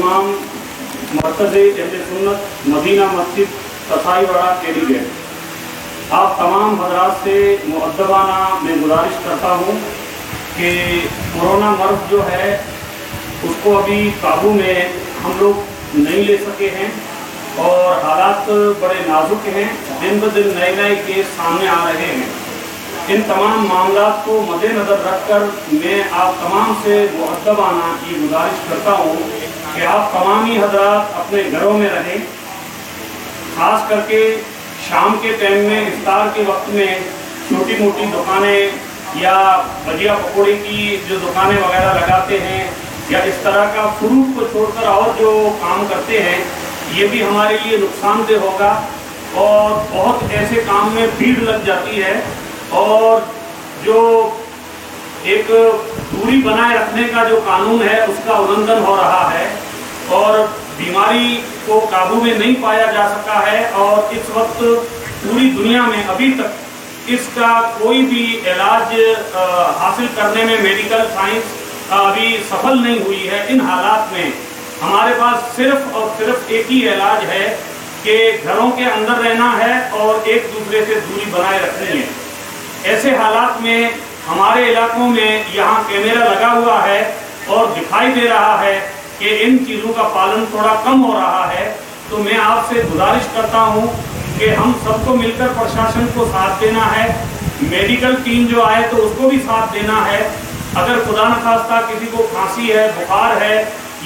इमाम मरकज़ अहले सुन्नत मदीना मस्जिद कसाईवाड़ा कैलीगेट, आप तमाम हजरात से मुअद्दबाना मैं गुजारिश करता हूँ कि कोरोना मर्ज़ जो है उसको अभी काबू में हम लोग नहीं ले सके हैं और हालात बड़े नाजुक हैं। दिन ब दिन नए नए केस सामने आ रहे हैं। इन तमाम मामलात को मद्देनज़र रखकर मैं आप तमाम से मुअद्दबाना की गुजारिश करता हूँ कि आप तमाम ही हजरात अपने घरों में रहें। ख़ास करके शाम के टाइम में इफ्तार के वक्त में छोटी मोटी दुकानें या भजिया पकौड़े की जो दुकानें वगैरह लगाते हैं या इस तरह का फ्रूट को छोड़कर और जो काम करते हैं, ये भी हमारे लिए नुकसानदेह होगा और बहुत ऐसे काम में भीड़ लग जाती है और जो एक दूरी बनाए रखने का जो कानून है उसका उल्लंघन हो रहा है और बीमारी को काबू में नहीं पाया जा सका है। और इस वक्त पूरी दुनिया में अभी तक इसका कोई भी इलाज हासिल करने में मेडिकल साइंस अभी सफल नहीं हुई है। इन हालात में हमारे पास सिर्फ और सिर्फ एक ही इलाज है कि घरों के अंदर रहना है और एक दूसरे से दूरी बनाए रखनी है। ऐसे हालात में हमारे इलाकों में यहाँ कैमरा लगा हुआ है और दिखाई दे रहा है कि इन चीज़ों का पालन थोड़ा कम हो रहा है। तो मैं आपसे गुजारिश करता हूँ कि हम सबको मिलकर प्रशासन को साथ देना है, मेडिकल टीम जो आए तो उसको भी साथ देना है। अगर खुदा न खास्ता किसी को खांसी है, बुखार है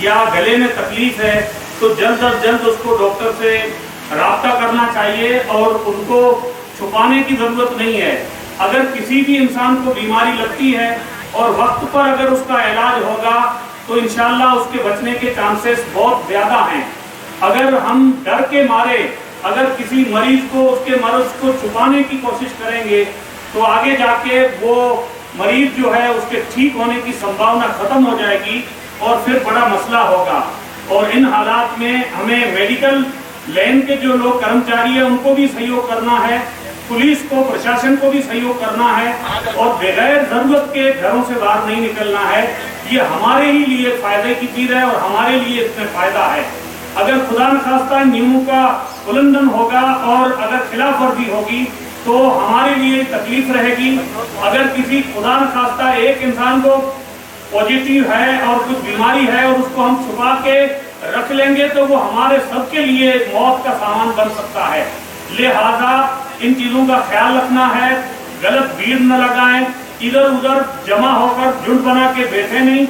या गले में तकलीफ है तो जल्द अज जल्द उसको डॉक्टर से राब्ता करना चाहिए और उनको छुपाने की ज़रूरत नहीं है। अगर किसी भी इंसान को बीमारी लगती है और वक्त पर अगर उसका इलाज होगा तो इंशाअल्लाह उसके बचने के चांसेस बहुत ज़्यादा हैं। अगर हम डर के मारे अगर किसी मरीज को उसके मर्ज को छुपाने की कोशिश करेंगे तो आगे जाके वो मरीज जो है उसके ठीक होने की संभावना खत्म हो जाएगी और फिर बड़ा मसला होगा। और इन हालात में हमें मेडिकल लाइन के जो लोग कर्मचारी हैं उनको भी सहयोग करना है, पुलिस को, प्रशासन को भी सहयोग करना है और बगैर जरूरत के घरों से बाहर नहीं निकलना है। ये हमारे ही लिए फायदे की चीज है और हमारे लिए इसमें फायदा है। अगर खुदा न खास्ता नियमों का उल्लंघन होगा और अगर खिलाफ वर्जी होगी तो हमारे लिए तकलीफ रहेगी। अगर किसी खुदा न खास्ता एक इंसान को पॉजिटिव है और कुछ बीमारी है और उसको हम छुपा के रख लेंगे तो वो हमारे सबके लिए मौत का सामान बन सकता है। लिहाजा इन चीज़ों का ख्याल रखना है, गलत भीड़ न लगाएं, इधर उधर जमा होकर झुंड बना के बैठे नहीं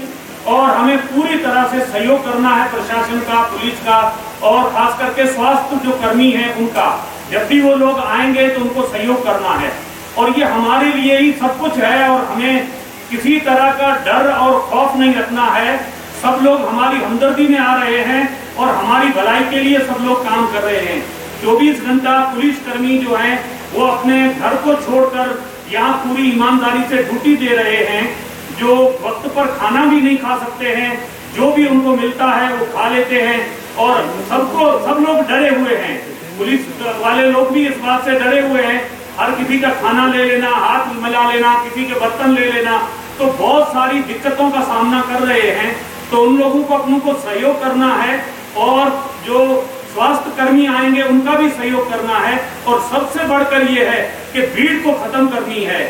और हमें पूरी तरह से सहयोग करना है प्रशासन का, पुलिस का और खास करके स्वास्थ्य जो कर्मी हैं उनका। जब भी वो लोग आएंगे तो उनको सहयोग करना है और ये हमारे लिए ही सब कुछ है और हमें किसी तरह का डर और खौफ नहीं रखना है। सब लोग हमारी हमदर्दी में आ रहे हैं और हमारी भलाई के लिए सब लोग काम कर रहे हैं। 24 घंटा पुलिस कर्मी जो हैं वो अपने घर को छोड़कर यहाँ पूरी ईमानदारी से ड्यूटी दे रहे हैं, जो वक्त पर खाना भी नहीं खा सकते हैं, जो भी उनको मिलता है वो खा लेते हैं और सब लोग डरे हुए हैं। पुलिस वाले लोग भी इस बात से डरे हुए हैं, हर किसी का खाना ले लेना, हाथ मिला लेना, किसी के बर्तन ले लेना, तो बहुत सारी दिक्कतों का सामना कर रहे हैं। तो उन लोगों को अपनों को सहयोग करना है और जो स्वास्थ्य कर्मी आएंगे उनका भी सहयोग करना है और सबसे बढ़कर ये है कि भीड़ को खत्म करनी है।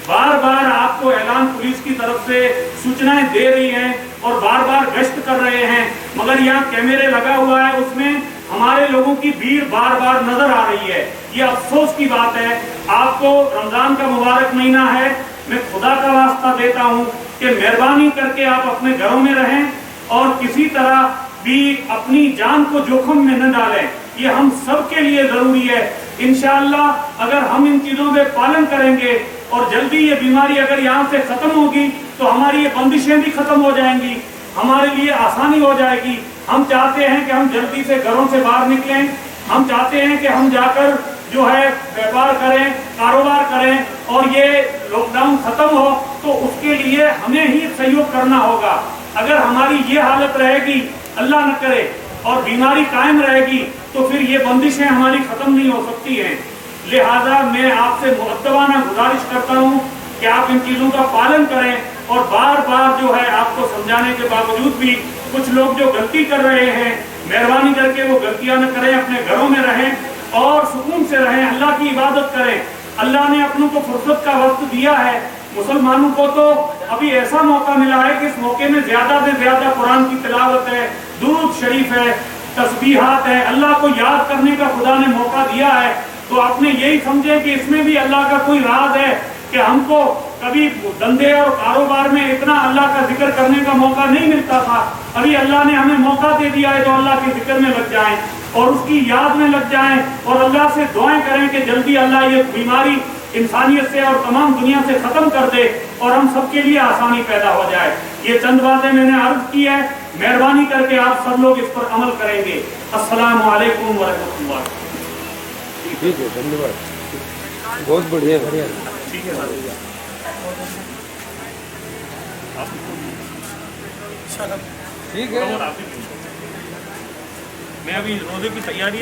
बार बार आपको ऐलान पुलिस की तरफ से सूचनाएं दे रही हैं और बार बार गश्त कर रहे हैं, मगर यहाँ कैमरे लगा हुआ है उसमें हमारे लोगों की भीड़ बार बार नजर आ रही है। ये अफसोस की बात है। आपको रमजान का मुबारक महीना है, मैं खुदा का वास्ता देता हूँ कि मेहरबानी करके आप अपने घरों में रहें और किसी तरह भी अपनी जान को जोखिम में न डालें। ये हम सब के लिए जरूरी है। इंशाअल्लाह अगर हम इन चीजों पे पालन करेंगे और जल्दी ये बीमारी अगर यहाँ से खत्म होगी तो हमारी ये बंदिशें भी खत्म हो जाएंगी, हमारे लिए आसानी हो जाएगी। हम चाहते हैं कि हम जल्दी से घरों से बाहर निकलें, हम चाहते हैं कि हम जाकर जो है व्यापार करें, कारोबार करें और ये लॉकडाउन खत्म हो, तो उसके लिए हमें ही सहयोग करना होगा। अगर हमारी ये हालत रहेगी, अल्लाह न करे, और बीमारी कायम रहेगी तो फिर ये बंदिशें हमारी खत्म नहीं हो सकती हैं। लिहाजा मैं आपसे मुअद्दबाना गुजारिश करता हूँ कि आप इन चीज़ों का पालन करें और बार बार जो है आपको समझाने के बावजूद भी کچھ لوگ جو غلطی کر رہے ہیں مہربانی کر کے وہ غلطیاں نہ کریں، اپنے گھروں میں رہیں اور سکون سے رہیں، اللہ کی عبادت کریں۔ اللہ نے اپنوں کو فرصت کا وقت دیا ہے، مسلمانوں کو تو ابھی ایسا موقع ملا ہے کہ اس موقع میں زیادہ سے زیادہ قرآن کی تلاوت ہے، درود شریف ہے، تسبیحات ہے، اللہ کو یاد کرنے کا خدا نے موقع دیا ہے۔ تو آپ نے یہی سمجھے کہ اس میں بھی اللہ کا کوئی راز ہے کہ ہم کو کبھی دندے اور کاروبار میں اتنا اللہ کا ذکر کرنے کا موقع نہیں ملتا تھا، ابھی اللہ نے ہمیں موقع دے دیا ہے تو اللہ کے ذکر میں لگ جائیں اور اس کی یاد میں لگ جائیں اور اللہ سے دعائیں کریں کہ جلدی اللہ یہ بیماری انسانیت سے اور تمام دنیا سے ختم کر دے اور ہم سب کے لیے آسانی پیدا ہو جائے۔ یہ چند باتیں میں نے عرض کی ہے، مہربانی کر کے آپ سب لوگ اس پر عمل کریں گے۔ السلام علیکم ورحمۃ اللہ۔ ٹھیک ہے، دھنیہ واد، بہت بڑھیا بڑھیا، ٹھیک ہے ٹھیک ہے۔ میں ابھی روزے کی تیاری